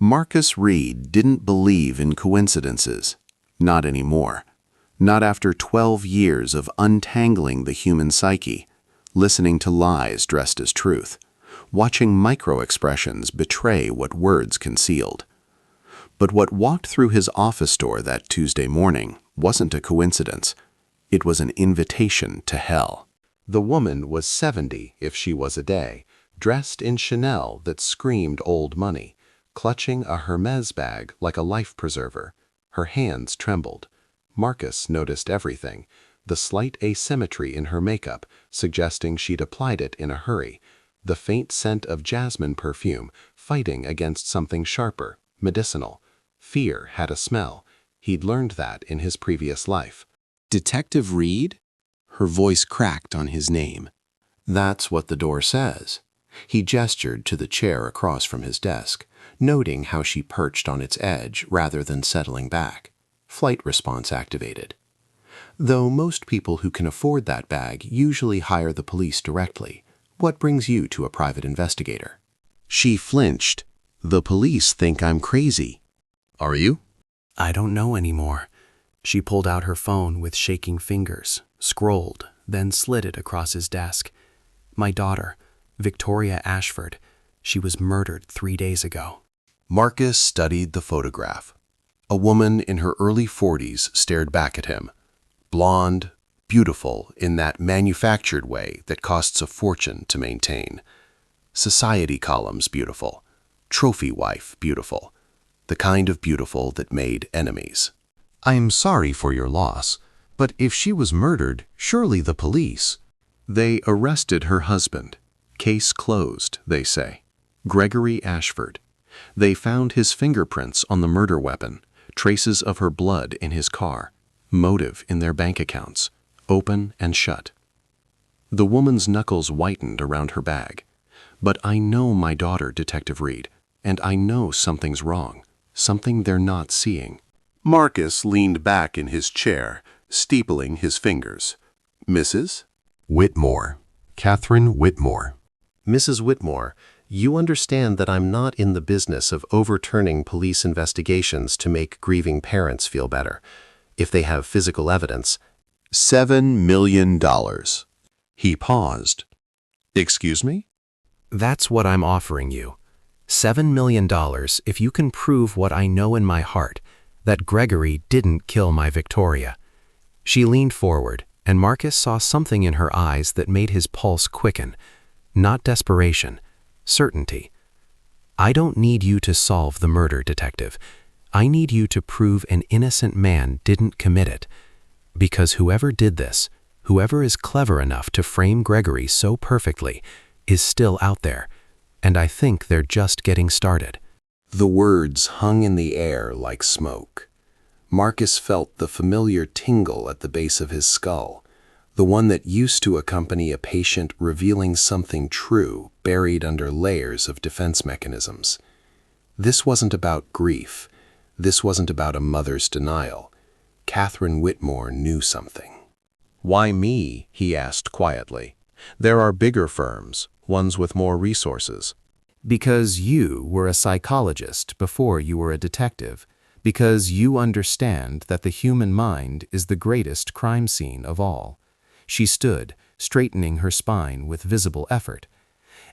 Marcus Reed didn't believe in coincidences. Not anymore. Not after 12 years of untangling the human psyche, listening to lies dressed as truth, watching micro-expressions betray what words concealed. But what walked through his office door that Tuesday morning wasn't a coincidence. It was an invitation to hell. The woman was 70 if she was a day, dressed in Chanel that screamed old money, clutching a Hermes bag like a life preserver. Her hands trembled. Marcus noticed everything, the slight asymmetry in her makeup, suggesting she'd applied it in a hurry, the faint scent of jasmine perfume fighting against something sharper, medicinal. Fear had a smell. He'd learned that in his previous life. Detective Reed? Her voice cracked on his name. That's what the door says. He gestured to the chair across from his desk, noting how she perched on its edge rather than settling back. Flight response activated. Though most people who can afford that bag usually hire the police directly, what brings you to a private investigator? She flinched. The police think I'm crazy. Are you? I don't know anymore. She pulled out her phone with shaking fingers, scrolled, then slid it across his desk. My daughter, Victoria Ashford. She was murdered 3 days ago. Marcus studied the photograph. A woman in her early 40s stared back at him. Blonde, beautiful in that manufactured way that costs a fortune to maintain. Society columns beautiful. Trophy wife beautiful. The kind of beautiful that made enemies. I'm sorry for your loss, but if she was murdered, surely the police. They arrested her husband. Case closed, they say. Gregory Ashford. They found his fingerprints on the murder weapon, traces of her blood in his car, motive in their bank accounts, open and shut. The woman's knuckles whitened around her bag. But I know my daughter, Detective Reed, and I know something's wrong, something they're not seeing. Marcus leaned back in his chair, steepling his fingers. Mrs. Whitmore. Catherine Whitmore. Mrs. Whitmore, you understand that I'm not in the business of overturning police investigations to make grieving parents feel better. If they have physical evidence. $7 million. He paused. Excuse me? That's what I'm offering you. $7 million if you can prove what I know in my heart, that Gregory didn't kill my Victoria. She leaned forward, and Marcus saw something in her eyes that made his pulse quicken. Not desperation, certainty. I don't need you to solve the murder, detective. I need you to prove an innocent man didn't commit it. Because whoever did this, whoever is clever enough to frame Gregory so perfectly, is still out there, and I think they're just getting started. The words hung in the air like smoke. Marcus felt the familiar tingle at the base of his skull, the one that used to accompany a patient revealing something true buried under layers of defense mechanisms. This wasn't about grief. This wasn't about a mother's denial. Catherine Whitmore knew something. Why me? He asked quietly. There are bigger firms, ones with more resources. Because you were a psychologist before you were a detective. Because you understand that the human mind is the greatest crime scene of all. She stood, straightening her spine with visible effort.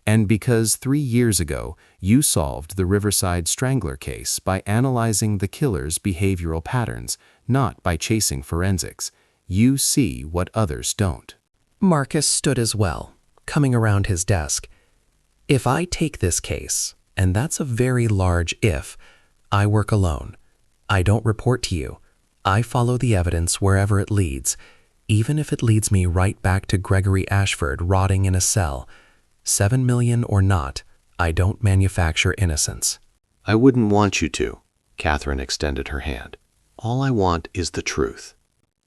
And because 3 years ago you solved the Riverside Strangler case by analyzing the killer's behavioral patterns, not by chasing forensics, you see what others don't. Marcus stood as well, coming around his desk. If I take this case, and that's a very large if, I work alone. I don't report to you. I follow the evidence wherever it leads, even if it leads me right back to Gregory Ashford rotting in a cell. 7 million or not, I don't manufacture innocence. I wouldn't want you to. Catherine extended her hand. All I want is the truth.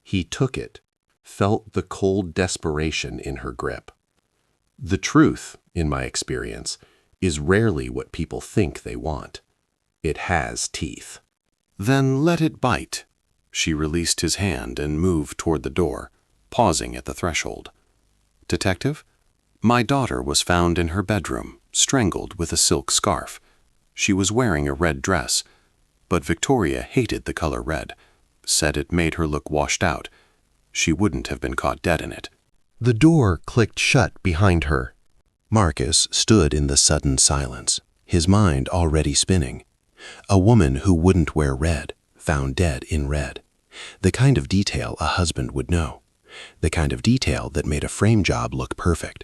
He took it, felt the cold desperation in her grip. The truth, in my experience, is rarely what people think they want. It has teeth. Then let it bite. She released his hand and moved toward the door, pausing at the threshold. Detective, my daughter was found in her bedroom, strangled with a silk scarf. She was wearing a red dress, but Victoria hated the color red, said it made her look washed out. She wouldn't have been caught dead in it. The door clicked shut behind her. Marcus stood in the sudden silence, his mind already spinning. A woman who wouldn't wear red, found dead in red. The kind of detail a husband would know. The kind of detail that made a frame job look perfect.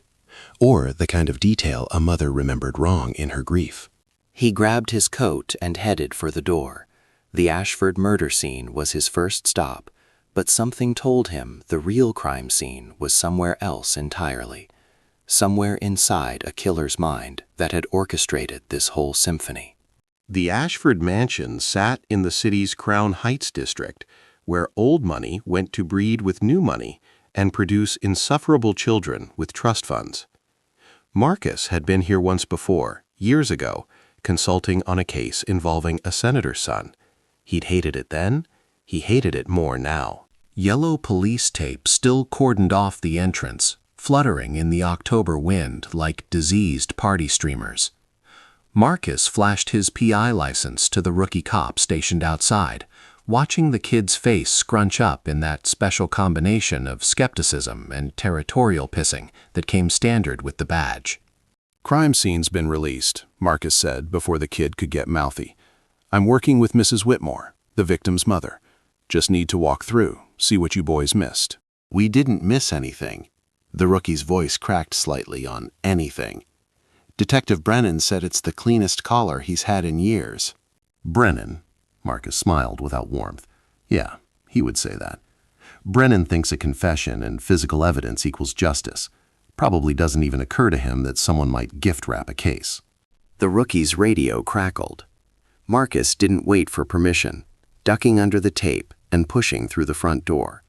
Or the kind of detail a mother remembered wrong in her grief. He grabbed his coat and headed for the door. The Ashford murder scene was his first stop, but something told him the real crime scene was somewhere else entirely. Somewhere inside a killer's mind that had orchestrated this whole symphony. The Ashford mansion sat in the city's Crown Heights district, where old money went to breed with new money and produce insufferable children with trust funds. Marcus had been here once before, years ago, consulting on a case involving a senator's son. He'd hated it then, he hated it more now. Yellow police tape still cordoned off the entrance, fluttering in the October wind like diseased party streamers. Marcus flashed his PI license to the rookie cop stationed outside, watching the kid's face scrunch up in that special combination of skepticism and territorial pissing that came standard with the badge. "Crime scene's been released," Marcus said before the kid could get mouthy. "I'm working with Mrs. Whitmore, the victim's mother. Just need to walk through, see what you boys missed." "We didn't miss anything." The rookie's voice cracked slightly on anything. "Detective Brennan said it's the cleanest collar he's had in years." "Brennan?" Marcus smiled without warmth. Yeah, he would say that. Brennan thinks a confession and physical evidence equals justice. Probably doesn't even occur to him that someone might gift wrap a case. The rookie's radio crackled. Marcus didn't wait for permission, ducking under the tape and pushing through the front door.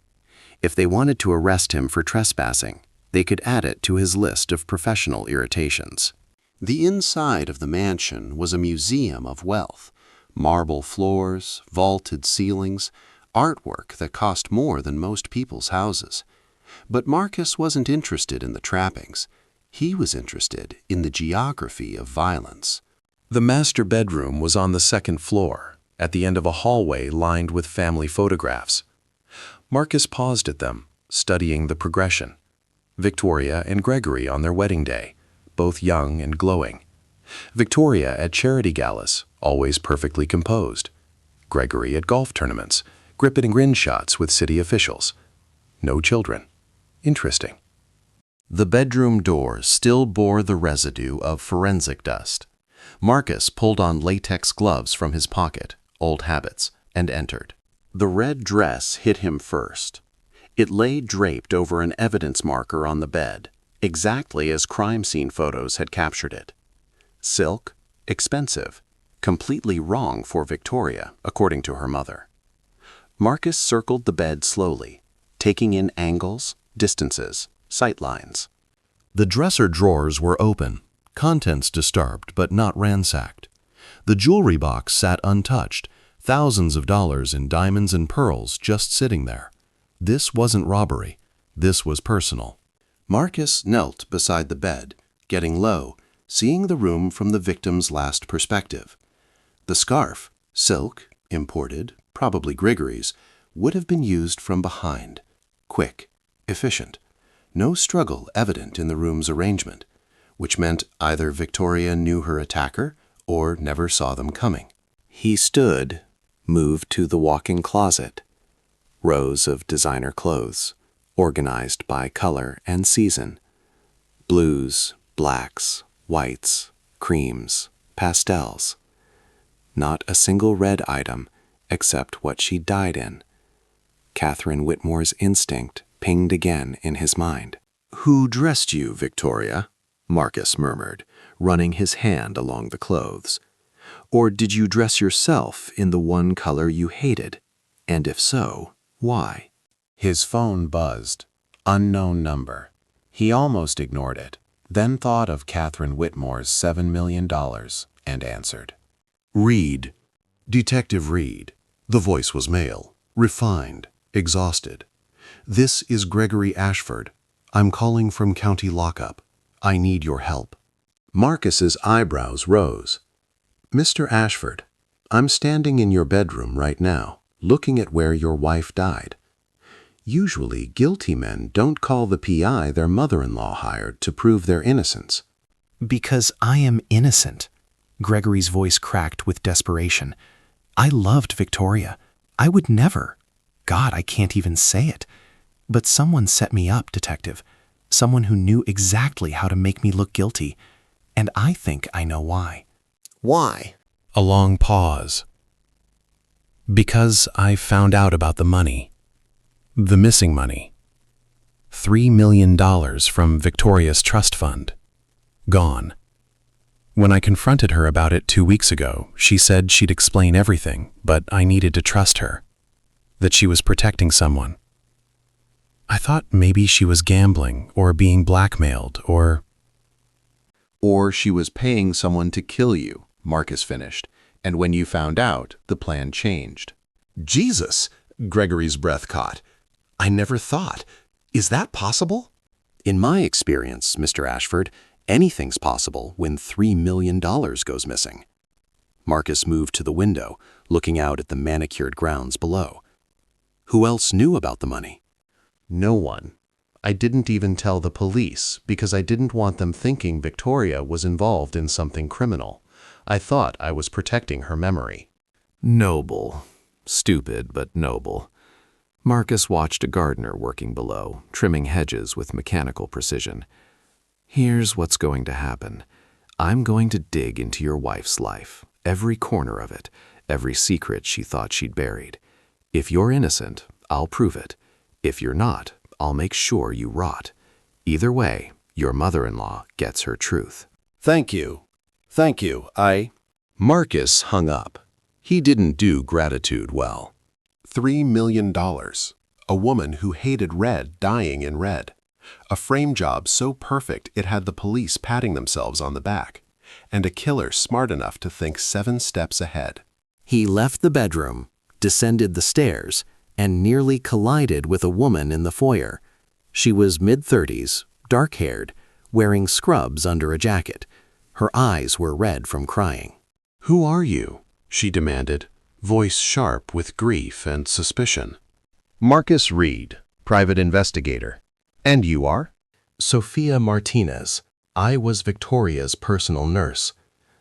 If they wanted to arrest him for trespassing, they could add it to his list of professional irritations. The inside of the mansion was a museum of wealth. Marble floors, vaulted ceilings, artwork that cost more than most people's houses. But Marcus wasn't interested in the trappings. He was interested in the geography of violence. The master bedroom was on the second floor, at the end of a hallway lined with family photographs. Marcus paused at them, studying the progression. Victoria and Gregory on their wedding day, both young and glowing. Victoria at charity galas, always perfectly composed. Gregory at golf tournaments, gripping grin shots with city officials. No children. Interesting. The bedroom door still bore the residue of forensic dust. Marcus pulled on latex gloves from his pocket, old habits, and entered. The red dress hit him first. It lay draped over an evidence marker on the bed, exactly as crime scene photos had captured it. Silk, expensive, completely wrong for Victoria, according to her mother. Marcus circled the bed slowly, taking in angles, distances, sight lines. The dresser drawers were open, contents disturbed but not ransacked. The jewelry box sat untouched, thousands of dollars in diamonds and pearls just sitting there. This wasn't robbery. This was personal. Marcus knelt beside the bed, getting low, seeing the room from the victim's last perspective. The scarf, silk, imported, probably Gregory's, would have been used from behind. Quick, efficient. No struggle evident in the room's arrangement, which meant either Victoria knew her attacker or never saw them coming. He stood, moved to the walk-in closet. Rows of designer clothes, organized by color and season. Blues, blacks, whites, creams, pastels. Not a single red item except what she died in. Catherine Whitmore's instinct pinged again in his mind. "Who dressed you, Victoria?" Marcus murmured, running his hand along the clothes. "Or did you dress yourself in the one color you hated? And if so, why?" His phone buzzed. Unknown number. He almost ignored it, then thought of Catherine Whitmore's $7 million and answered. "Reed. Detective Reed." The voice was male, refined, exhausted. "This is Gregory Ashford. I'm calling from county lockup. I need your help." Marcus's eyebrows rose. Mr. Ashford, I'm standing in your bedroom right now, looking at where your wife died. Usually, guilty men don't call the PI their mother-in-law hired to prove their innocence. Because I am innocent. Gregory's voice cracked with desperation. I loved Victoria. I would never. God, I can't even say it. But someone set me up, Detective. Someone who knew exactly how to make me look guilty. And I think I know why. Why? A long pause. Because I found out about the money. The missing money. $3 million from Victoria's trust fund. Gone. When I confronted her about it 2 weeks ago, she said she'd explain everything, but I needed to trust her. That she was protecting someone. I thought maybe she was gambling or being blackmailed or she was paying someone to kill you, Marcus finished, and when you found out, the plan changed. Jesus! Gregory's breath caught. I never thought. Is that possible? In my experience, Mr. Ashford, anything's possible when $3 million goes missing. Marcus moved to the window, looking out at the manicured grounds below. Who else knew about the money? No one. I didn't even tell the police because I didn't want them thinking Victoria was involved in something criminal. I thought I was protecting her memory. noble. Stupid, but noble. Marcus watched a gardener working below, trimming hedges with mechanical precision. Here's what's going to happen. I'm going to dig into your wife's life, every corner of it, every secret she thought she'd buried. If you're innocent, I'll prove it. If you're not, I'll make sure you rot. Either way, your mother-in-law gets her truth. Thank you. Thank you. Marcus hung up. He didn't do gratitude well. $3 million. A woman who hated red dying in red. A frame job so perfect it had the police patting themselves on the back. And a killer smart enough to think 7 steps ahead. He left the bedroom, descended the stairs, and nearly collided with a woman in the foyer. She was mid-30s, dark-haired, wearing scrubs under a jacket. Her eyes were red from crying. Who are you? She demanded, voice sharp with grief and suspicion. Marcus Reed, private investigator. And you are? Sophia Martinez. I was Victoria's personal nurse.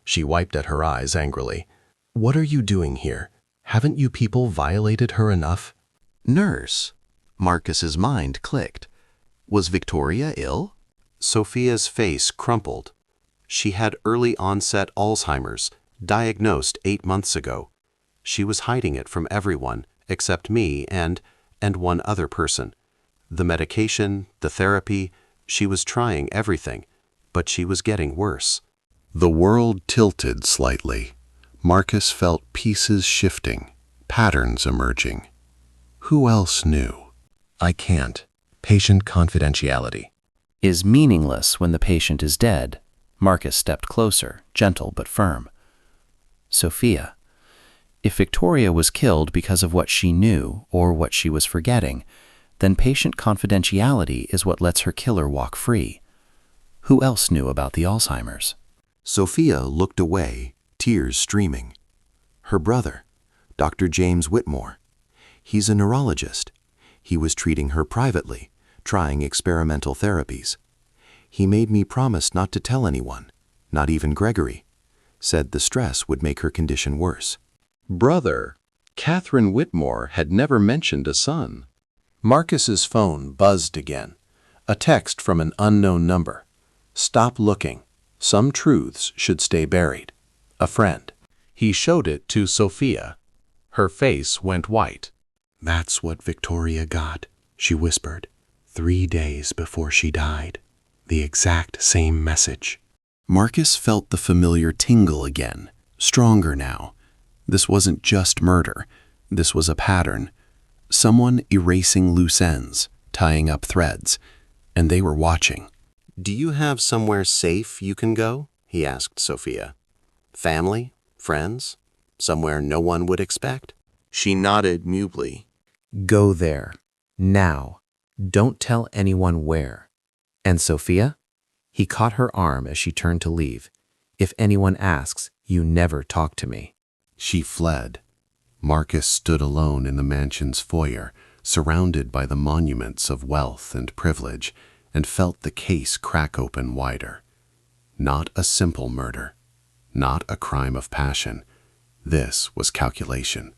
She wiped at her eyes angrily. What are you doing here? Haven't you people violated her enough? Nurse? Marcus's mind clicked. Was Victoria ill? Sophia's face crumpled. She had early onset Alzheimer's, diagnosed 8 months ago. She was hiding it from everyone except me and one other person. The medication, the therapy, she was trying everything, but she was getting worse. The world tilted slightly. Marcus felt pieces shifting, patterns emerging. Who else knew? I can't. Patient confidentiality. Is meaningless when the patient is dead. Marcus stepped closer, gentle but firm. Sophia, if Victoria was killed because of what she knew or what she was forgetting, then patient confidentiality is what lets her killer walk free. Who else knew about the Alzheimer's? Sophia looked away, tears streaming. Her brother, Dr. James Whitmore. He's a neurologist. He was treating her privately, trying experimental therapies. He made me promise not to tell anyone, not even Gregory. Said the stress would make her condition worse. Brother, Catherine Whitmore had never mentioned a son. Marcus's phone buzzed again. A text from an unknown number. Stop looking. Some truths should stay buried. A friend. He showed it to Sophia. Her face went white. That's what Victoria got, she whispered. 3 days before she died. The exact same message. Marcus felt the familiar tingle again, stronger now. This wasn't just murder. This was a pattern. Someone erasing loose ends, tying up threads, and they were watching. Do you have somewhere safe you can go? He asked Sophia. Family? Friends? Somewhere no one would expect? She nodded mutely. Go there. Now. Don't tell anyone where. And Sophia? He caught her arm as she turned to leave. If anyone asks, You never talk to me. She fled. Marcus stood alone in the mansion's foyer, surrounded by the monuments of wealth and privilege, and felt the case crack open wider. Not a simple murder. Not a crime of passion. This was calculation.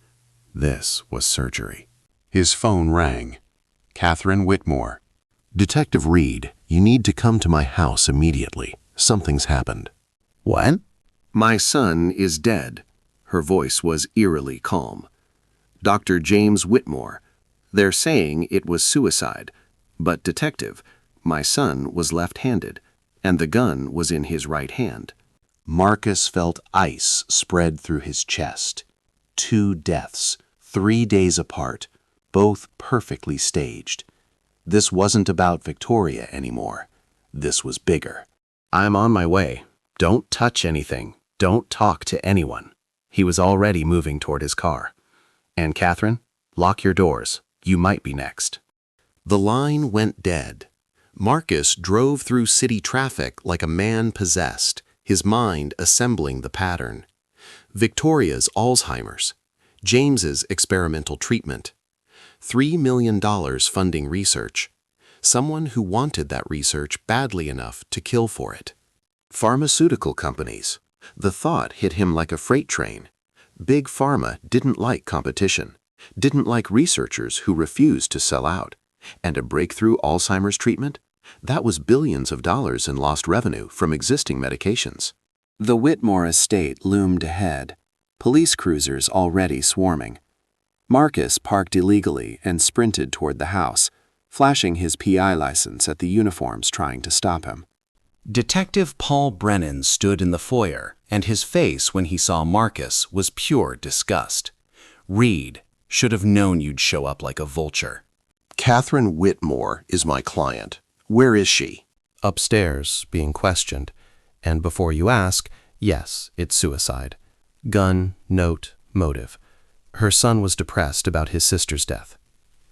This was surgery. His phone rang. Catherine Whitmore. Detective Reed, you need to come to my house immediately. Something's happened. What? My son is dead. Her voice was eerily calm. Dr. James Whitmore. They're saying it was suicide. But, Detective, my son was left-handed, and the gun was in his right hand. Marcus felt ice spread through his chest. 2 deaths, 3 days apart, both perfectly staged. This wasn't about Victoria anymore. This was bigger. I'm on my way. Don't touch anything. Don't talk to anyone. He was already moving toward his car. And Catherine, lock your doors. You might be next. The line went dead. Marcus drove through city traffic like a man possessed, his mind assembling the pattern. Victoria's Alzheimer's. James's experimental treatment. $3 million funding research. Someone who wanted that research badly enough to kill for it. Pharmaceutical companies. The thought hit him like a freight train. Big Pharma didn't like competition, didn't like researchers who refused to sell out. And a breakthrough Alzheimer's treatment? That was billions of dollars in lost revenue from existing medications. The Whitmore estate loomed ahead, police cruisers already swarming. Marcus parked illegally and sprinted toward the house, flashing his PI license at the uniforms trying to stop him. Detective Paul Brennan stood in the foyer, and his face when he saw Marcus was pure disgust. Reed should have known you'd show up like a vulture. Catherine Whitmore is my client. Where is she? Upstairs, being questioned. And before you ask, yes, it's suicide. Gun, note, motive. Her son was depressed about his sister's death.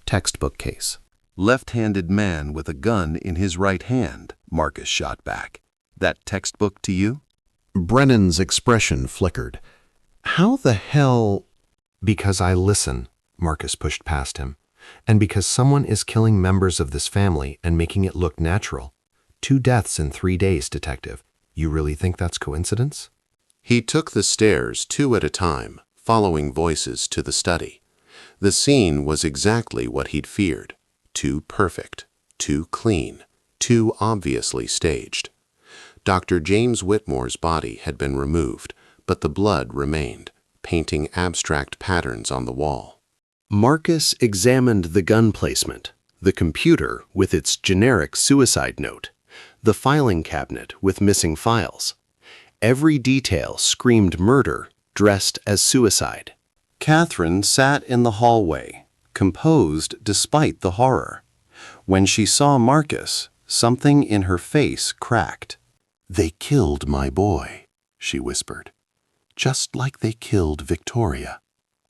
Textbook case. Left-handed man with a gun in his right hand, Marcus shot back. That textbook to you? Brennan's expression flickered. How the hell? Because I listen, Marcus pushed past him. And because someone is killing members of this family and making it look natural. 2 deaths in 3 days, Detective. You really think that's coincidence? He took the stairs 2 at a time, following voices to the study. The scene was exactly what he'd feared. Too perfect, too clean, too obviously staged. Dr. James Whitmore's body had been removed, but the blood remained, painting abstract patterns on the wall. Marcus examined the gun placement, the computer with its generic suicide note, the filing cabinet with missing files. Every detail screamed murder dressed as suicide. Catherine sat in the hallway, composed despite the horror. When she saw Marcus, something in her face cracked. They killed my boy, she whispered. Just like they killed Victoria.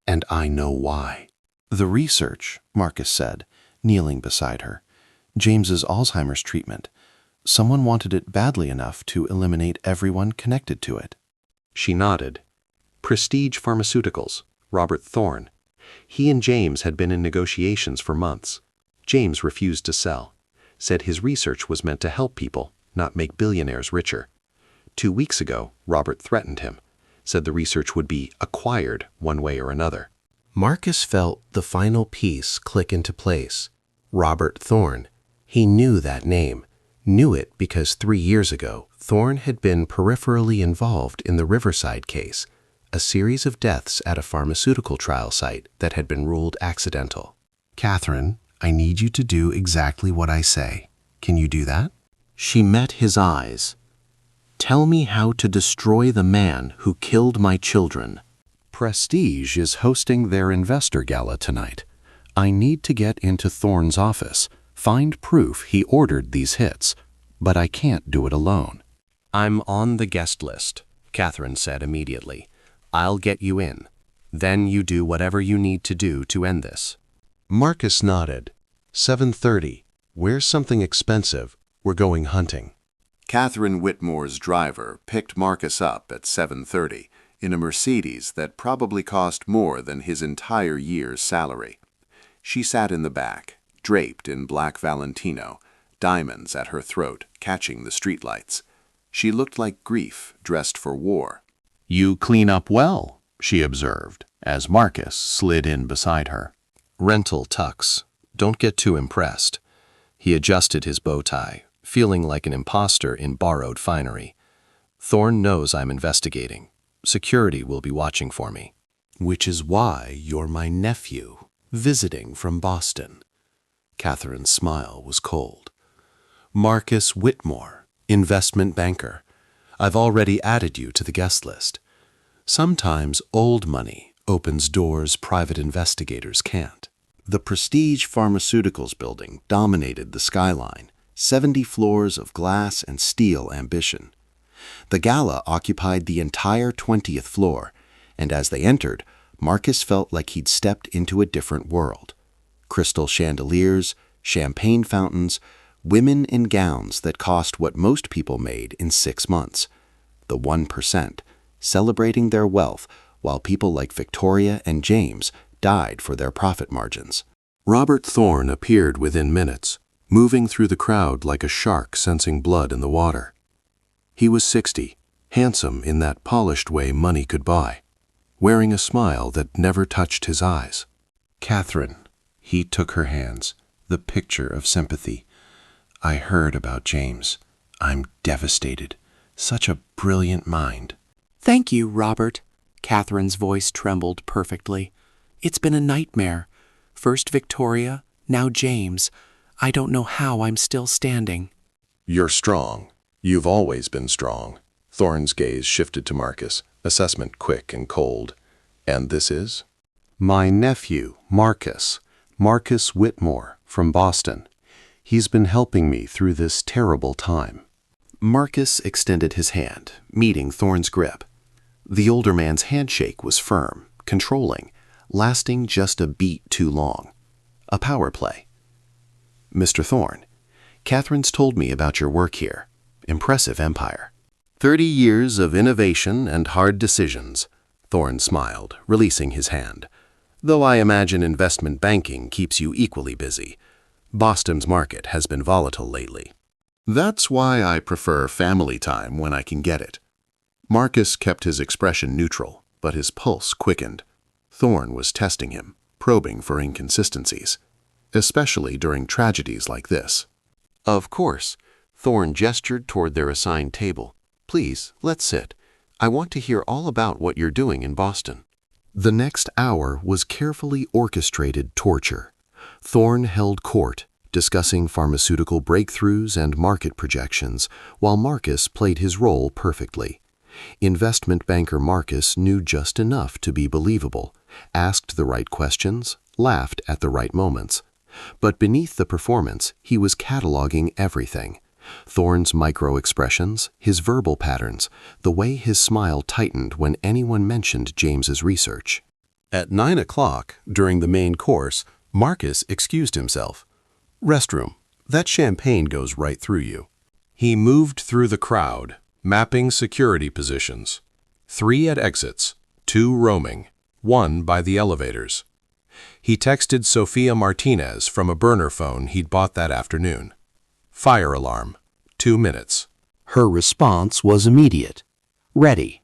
And I know why. The research, Marcus said, kneeling beside her. James's Alzheimer's treatment. Someone wanted it badly enough to eliminate everyone connected to it. She nodded. Prestige Pharmaceuticals, Robert Thorne. He and James had been in negotiations for months. James refused to sell, said his research was meant to help people, not make billionaires richer. 2 weeks ago, Robert threatened him, said the research would be acquired one way or another. Marcus felt the final piece click into place. Robert Thorne. He knew that name. Knew it because 3 years ago, Thorne had been peripherally involved in the Riverside case, a series of deaths at a pharmaceutical trial site that had been ruled accidental. Catherine, I need you to do exactly what I say. Can you do that? She met his eyes. Tell me how to destroy the man who killed my children. Prestige is hosting their investor gala tonight. I need to get into Thorne's office, find proof he ordered these hits, but I can't do it alone. I'm on the guest list, Catherine said immediately. I'll get you in. Then you do whatever you need to do to end this. Marcus nodded. 7:30. Where's something expensive? We're going hunting. Catherine Whitmore's driver picked Marcus up at 7:30 in a Mercedes that probably cost more than his entire year's salary. She sat in the back, draped in black Valentino, diamonds at her throat catching the streetlights. She looked like grief dressed for war. "You clean up well," she observed, as Marcus slid in beside her. Rental tux. Don't get too impressed. He adjusted his bow tie, feeling like an imposter in borrowed finery. Thorne knows I'm investigating. Security will be watching for me. "Which is why you're my nephew, visiting from Boston." Catherine's smile was cold. "Marcus Whitmore, investment banker. I've already added you to the guest list. Sometimes old money opens doors private investigators can't." The Prestige Pharmaceuticals building dominated the skyline, 70 floors of glass and steel ambition. The gala occupied the entire 20th floor, and as they entered, Marcus felt like he'd stepped into a different world. Crystal chandeliers, champagne fountains, women in gowns that cost what most people made in 6 months. The 1%, celebrating their wealth while people like Victoria and James died for their profit margins. Robert Thorne appeared within minutes, moving through the crowd like a shark sensing blood in the water. He was 60, handsome in that polished way money could buy, wearing a smile that never touched his eyes. "Catherine," he took her hands, the picture of sympathy. "I heard about James. I'm devastated. Such a brilliant mind." "Thank you, Robert." Catherine's voice trembled perfectly. "It's been a nightmare. First Victoria, now James. I don't know how I'm still standing." "You're strong. You've always been strong." Thorne's gaze shifted to Marcus, assessment quick and cold. "And this is?" "My nephew, Marcus Whitmore, from Boston. He's been helping me through this terrible time." Marcus extended his hand, meeting Thorne's grip. The older man's handshake was firm, controlling, lasting just a beat too long. A power play. "Mr. Thorne, Catherine's told me about your work here. Impressive empire." 30 years of innovation and hard decisions, Thorne smiled, releasing his hand. "Though I imagine investment banking keeps you equally busy. Boston's market has been volatile lately." "That's why I prefer family time when I can get it." Marcus kept his expression neutral, but his pulse quickened. Thorne was testing him, probing for inconsistencies, especially during tragedies like this. "Of course." Thorne gestured toward their assigned table. "Please, let's sit. I want to hear all about what you're doing in Boston." The next hour was carefully orchestrated torture. Thorne held court, discussing pharmaceutical breakthroughs and market projections, while Marcus played his role perfectly. Investment banker Marcus knew just enough to be believable, asked the right questions, laughed at the right moments. But beneath the performance, he was cataloging everything. Thorne's micro-expressions, his verbal patterns, the way his smile tightened when anyone mentioned James's research. At 9 o'clock, during the main course, Marcus excused himself. "Restroom. That champagne goes right through you." He moved through the crowd, mapping security positions. 3 at exits, 2 roaming, 1 by the elevators. He texted Sophia Martinez from a burner phone he'd bought that afternoon. Fire alarm, 2 minutes. Her response was immediate. "Ready."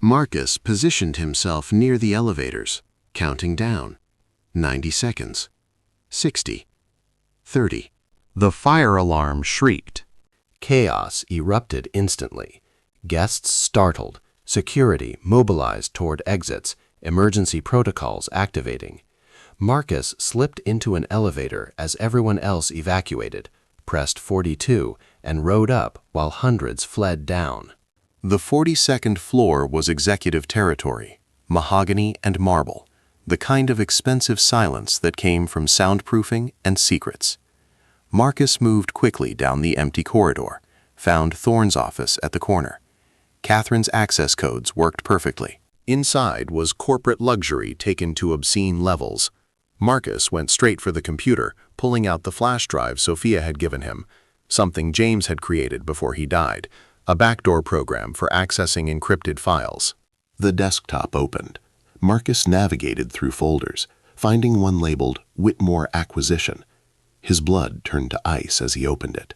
Marcus positioned himself near the elevators, counting down. 90 seconds. 60. 30. The fire alarm shrieked. Chaos erupted instantly. Guests startled, security mobilized toward exits, emergency protocols activating. Marcus slipped into an elevator as everyone else evacuated, pressed 42, and rode up while hundreds fled down. The 42nd floor was executive territory, mahogany and marble, the kind of expensive silence that came from soundproofing and secrets. Marcus moved quickly down the empty corridor, found Thorne's office at the corner. Catherine's access codes worked perfectly. Inside was corporate luxury taken to obscene levels. Marcus went straight for the computer, pulling out the flash drive Sophia had given him, something James had created before he died, a backdoor program for accessing encrypted files. The desktop opened. Marcus navigated through folders, finding one labeled Whitmore Acquisition. His blood turned to ice as he opened it.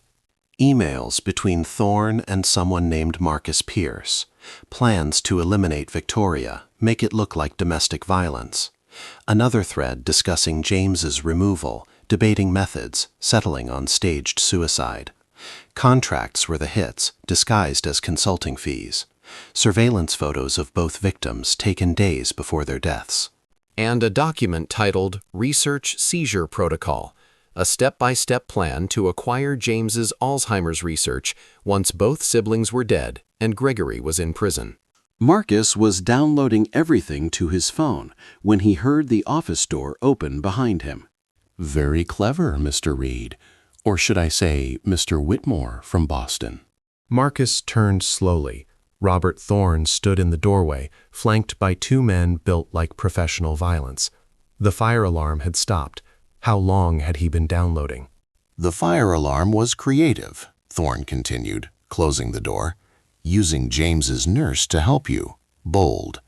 Emails between Thorne and someone named Marcus Pierce. Plans to eliminate Victoria, make it look like domestic violence. Another thread discussing James's removal, debating methods, settling on staged suicide. Contracts were the hits, disguised as consulting fees. Surveillance photos of both victims taken days before their deaths. And a document titled Research Seizure Protocol, a step-by-step plan to acquire James's Alzheimer's research once both siblings were dead and Gregory was in prison. Marcus was downloading everything to his phone when he heard the office door open behind him. Very clever, Mr. Reed. Or should I say, Mr. Whitmore from Boston. Marcus turned slowly. Robert Thorne stood in the doorway, flanked by two men built like professional violence. The fire alarm had stopped. How long had he been downloading? The fire alarm was creative, Thorne continued, closing the door. Using James's nurse to help you. Bold.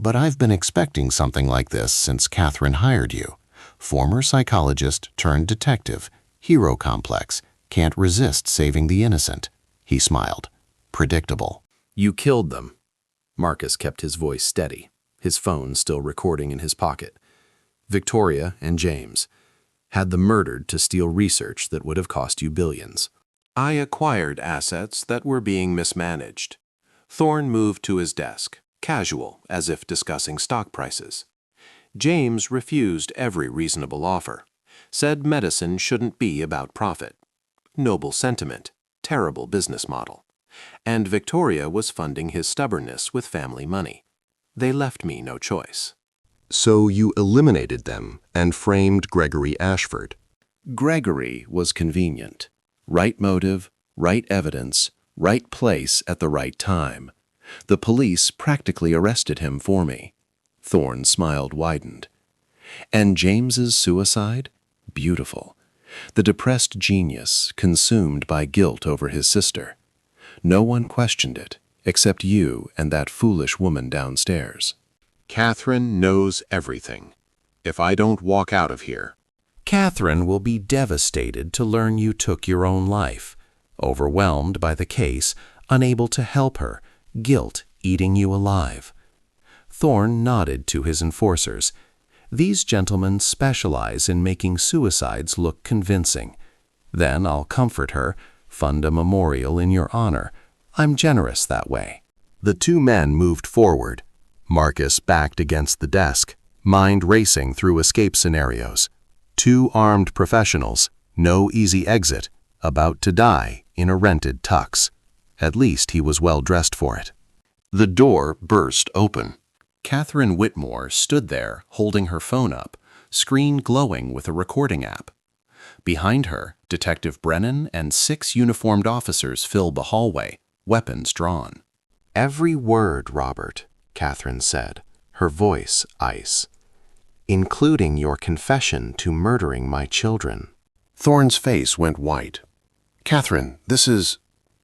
But I've been expecting something like this since Catherine hired you. Former psychologist turned detective. Hero complex. Can't resist saving the innocent. He smiled. Predictable. You killed them. Marcus kept his voice steady, his phone still recording in his pocket. Victoria and James had them murdered to steal research that would have cost you billions. I acquired assets that were being mismanaged. Thorne moved to his desk, casual, as if discussing stock prices. James refused every reasonable offer, said medicine shouldn't be about profit. Noble sentiment, terrible business model. And Victoria was funding his stubbornness with family money. They left me no choice. So you eliminated them and framed Gregory Ashford. Gregory was convenient. Right motive, right evidence, right place at the right time. The police practically arrested him for me. Thorne's smile widened. And James's suicide? Beautiful. The depressed genius consumed by guilt over his sister. No one questioned it, except you and that foolish woman downstairs. Catherine knows everything. If I don't walk out of here, Catherine will be devastated to learn you took your own life, overwhelmed by the case, unable to help her, guilt eating you alive. Thorne nodded to his enforcers. These gentlemen specialize in making suicides look convincing. Then I'll comfort her, fund a memorial in your honor. I'm generous that way. The two men moved forward. Marcus backed against the desk, mind racing through escape scenarios. Two armed professionals, no easy exit, about to die in a rented tux. At least he was well dressed for it. The door burst open. Catherine Whitmore stood there holding her phone up, screen glowing with a recording app. Behind her, Detective Brennan and 6 uniformed officers filled the hallway, weapons drawn. every word, Robert, Catherine said, her voice ice, including your confession to murdering my children. Thorne's face went white. Catherine,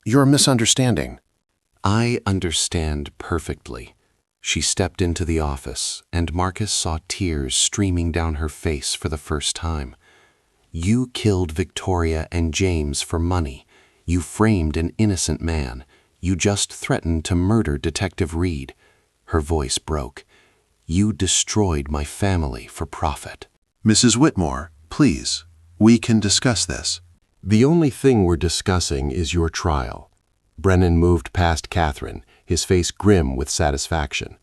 you're misunderstanding. I understand perfectly. She stepped into the office, and Marcus saw tears streaming down her face for the first time. You killed Victoria and James for money. You framed an innocent man. You just threatened to murder Detective Reed. Her voice broke. You destroyed my family for profit. Mrs. Whitmore, please, we can discuss this. The only thing we're discussing is your trial. Brennan moved past Catherine, his face grim with satisfaction.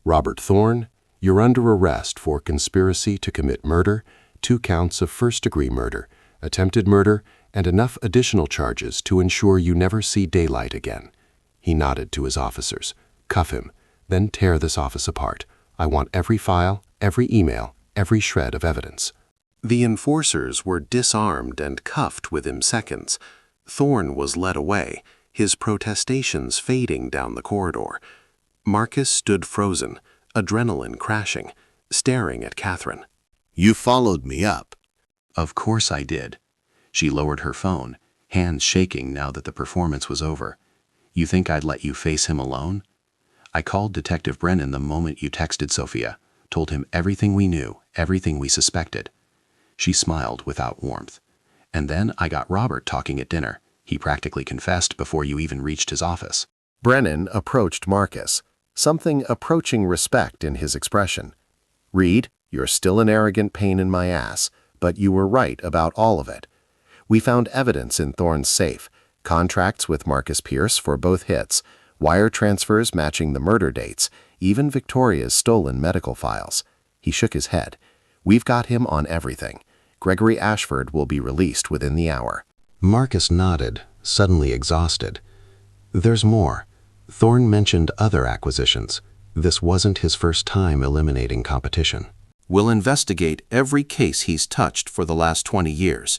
Robert Thorne, you're under arrest for conspiracy to commit murder, 2 counts of first-degree murder, attempted murder, and enough additional charges to ensure you never see daylight again. He nodded to his officers. Cuff him, then tear this office apart. I want every file, every email, every shred of evidence. The enforcers were disarmed and cuffed within seconds. Thorne was led away, his protestations fading down the corridor. Marcus stood frozen, adrenaline crashing, staring at Catherine. You followed me up. Of course I did. She lowered her phone, hands shaking now that the performance was over. You think I'd let you face him alone? I called Detective Brennan the moment you texted Sophia, told him everything we knew, everything we suspected. She smiled without warmth. And then I got Robert talking at dinner. He practically confessed before you even reached his office. Brennan approached Marcus, something approaching respect in his expression. Reed, you're still an arrogant pain in my ass, but you were right about all of it. We found evidence in Thorne's safe, contracts with Marcus Pierce for both hits, wire transfers matching the murder dates, even Victoria's stolen medical files. He shook his head. We've got him on everything. Gregory Ashford will be released within the hour. Marcus nodded, suddenly exhausted. There's more. Thorne mentioned other acquisitions. This wasn't his first time eliminating competition. We'll investigate every case he's touched for the last 20 years.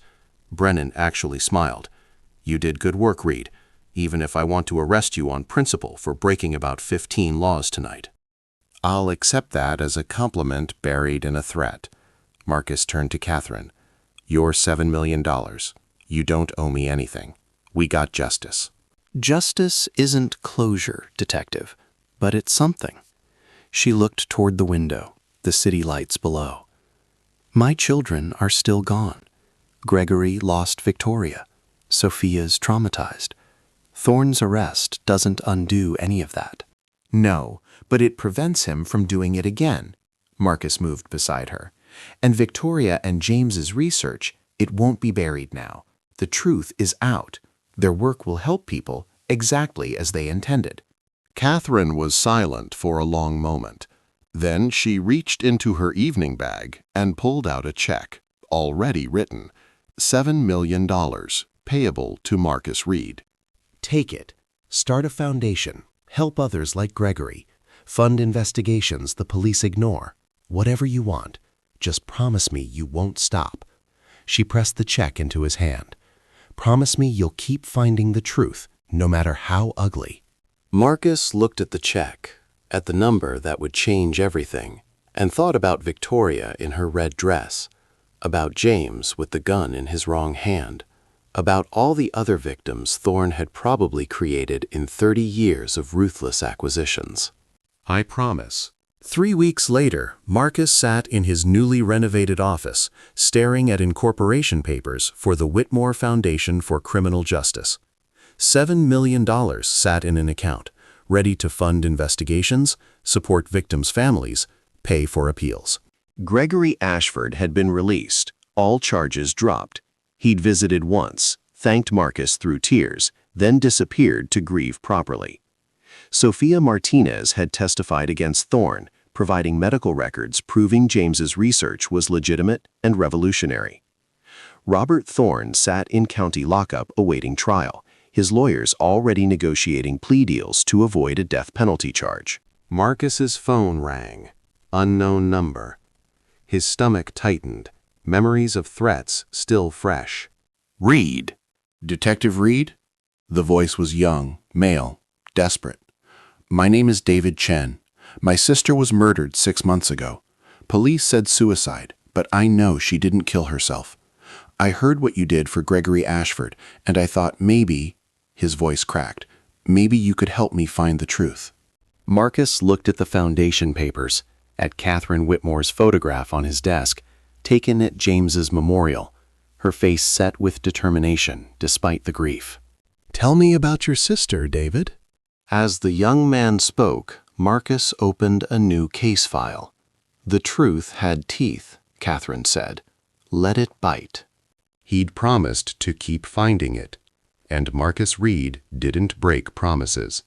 Brennan actually smiled. You did good work, Reed, even if I want to arrest you on principle for breaking about 15 laws tonight. I'll accept that as a compliment buried in a threat. Marcus turned to Catherine. You're $7 million. You don't owe me anything. We got justice. Justice isn't closure, Detective, but it's something. She looked toward the window, the city lights below. My children are still gone. Gregory lost Victoria. Sophia's traumatized. Thorne's arrest doesn't undo any of that. No, but it prevents him from doing it again. Marcus moved beside her. And Victoria and James's research, it won't be buried now. The truth is out. Their work will help people exactly as they intended. Catherine was silent for a long moment. Then she reached into her evening bag and pulled out a check, already written, $7 million, payable to Marcus Reed. Take it. Start a foundation. Help others like Gregory. Fund investigations the police ignore. Whatever you want. Just promise me you won't stop. She pressed the check into his hand. Promise me you'll keep finding the truth, no matter how ugly. Marcus looked at the check, at the number that would change everything, and thought about Victoria in her red dress, about James with the gun in his wrong hand, about all the other victims Thorne had probably created in 30 years of ruthless acquisitions. I promise. 3 weeks later, Marcus sat in his newly renovated office, staring at incorporation papers for the Whitmore Foundation for Criminal Justice. $7 million sat in an account, ready to fund investigations, support victims' families, pay for appeals. Gregory Ashford had been released, all charges dropped. He'd visited once, thanked Marcus through tears, then disappeared to grieve properly. Sophia Martinez had testified against Thorne, providing medical records proving James's research was legitimate and revolutionary. Robert Thorne sat in county lockup awaiting trial, his lawyers already negotiating plea deals to avoid a death penalty charge. Marcus's phone rang. Unknown number. His stomach tightened, memories of threats still fresh. Reed. Detective Reed? The voice was young, male, desperate. My name is David Chen. My sister was murdered 6 months ago. Police said suicide, but I know she didn't kill herself. I heard what you did for Gregory Ashford, and I thought maybe, his voice cracked, maybe you could help me find the truth. Marcus looked at the foundation papers, at Catherine Whitmore's photograph on his desk, taken at James's memorial, her face set with determination despite the grief. Tell me about your sister, David. As the young man spoke, Marcus opened a new case file. The truth had teeth, Catherine said. Let it bite. He'd promised to keep finding it, and Marcus Reed didn't break promises.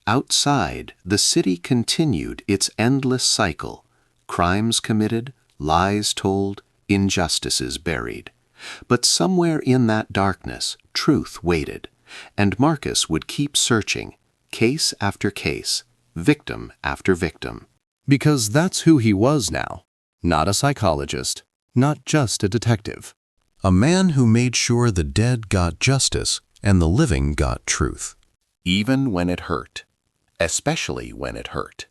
Outside, the city continued its endless cycle. Crimes committed, lies told, injustices buried. But somewhere in that darkness, truth waited, and Marcus would keep searching, case after case, victim after victim. Because that's who he was now. Not a psychologist, not just a detective. A man who made sure the dead got justice and the living got truth. Even when it hurt. Especially when it hurt.